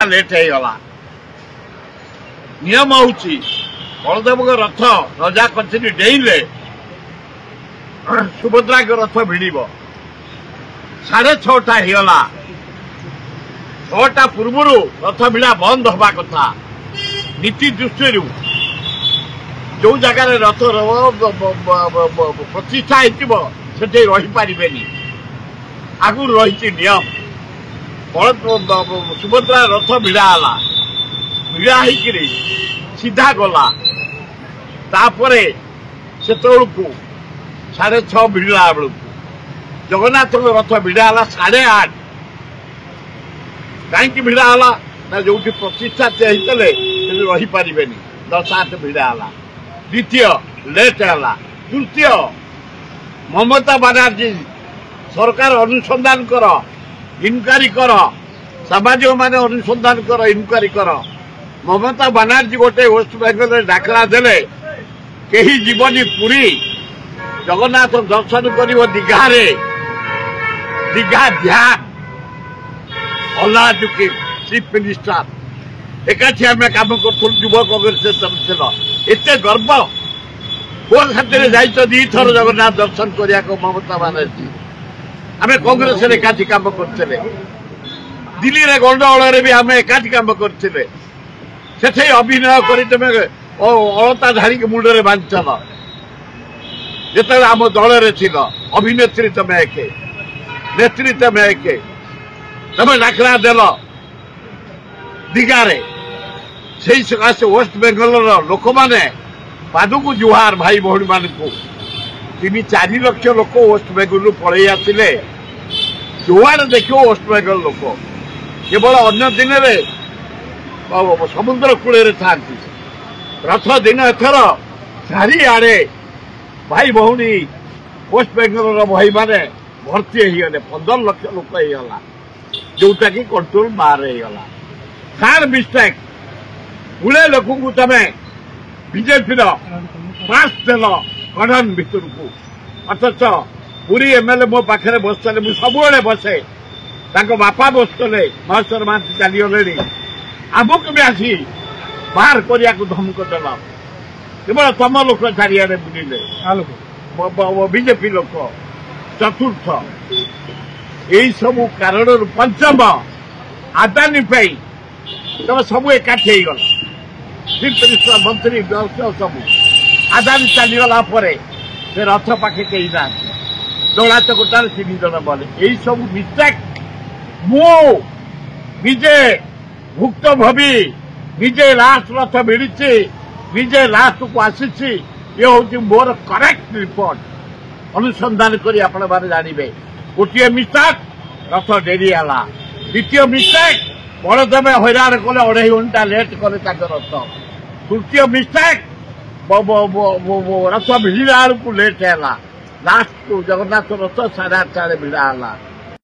late होगा नियम हूँ बलदेव रथ रजा कंचनी डेले सुभद्रा रथ भिड़ 6:30 होगा 6टा पूर्व रथ भिड़ा बंद हवा कथा नीति दृष्टि जो जगार रथ प्रतिष्ठा होती रही पारे आगु रही नियम सुभद्रा रथ भिड़ा भिड़ा होकर सीधा गला तापरे से 6:30 भिड़ा बेलू जगन्नाथ रथ भिड़ा 8:30 कहीं भिड़ा ना जो प्रतिष्ठा होते रही पारे 10:08 भिड़ा द्वितीय लेट है तृतीय ममता बनर्जी सरकार अनुसंधान कर इनक्वारी कर सामाजिक मान अनुसंधान कर इनक्वारी कर ममता बनर्जी गोटे वेस्ट बेंगल डाकरा देले कहीं जीवनी पुरी जगन्नाथ दर्शन कर दीघा ध्यान अल्लाह चीफ मिनिस्टर एकाठी आम कम कर युव कांग्रेस एत गर्व को खातिर जाइछ 2 थर जगन्नाथ दर्शन करिया को ममता बनर्जी आम कांग्रेस एकाठी कम करते दिल्ली रे गंडगोल भी आम एकाठी कम करते से अभिनय कर तुम अलता धारी मुंडे बांधल जिते आम दल अभिनेत्री तुम एक नेत्री तुम एक तुम डाकरा देल दीघारे से सकाशे वेस्ट बेंगल लोक मैंने पादक जुहार भाई भौणी मान 3-4 लाख लोक वेस्ट बेंगल पलि आसिले जुआर देख वेस्ट बेंगल लोक केवल अन्य दिन समुद्र कूल था रथ दिन एथर चारिआडे भाई भौणी वेस्ट बेंगल भाई माने भर्ती होगले 15 लाख लोक होगा जोटा कि कंट्रोल बाहर होगा कार मिस्टेक गुड़े लोक तुम बीजेपी पास देल कड़न भितर को अथच पूरी एमएलए मो पाखे बसते मुझे सब बसे बापा बसते महेश्वर महांती चलीगले आमको भी आसी बाहर करने को धमक देल केवल तुम लोक चारिआडे बुलिले बीजेपी लोक चतुर्थ यही सब कारण पंचम आदानी तुम सब एकाठी होगल चीफ मिनिस्टर मंत्री सब आदानी चलीगला से रथ पाखे कहीं ना दौड़ा चकटार 3 जन बोले यही सब मिस्टेक मुझे भुक्तभोगी निजे लास्ट रथ मिली निजे लास्ट को आसी ये हूँ मोर करेक्ट रिपोर्ट अनुसंधान कर जानवे गोटे मिस्टेक रथ डेरी है द्वितीय मिस्टेक बलदेव हैरान कले 2.5 घंटा लेट कले रथ तृतीय मिस्टेक रथ भिड़ा को लेट है लास्ट को जगन्नाथ रथ 8:30 भिड़ा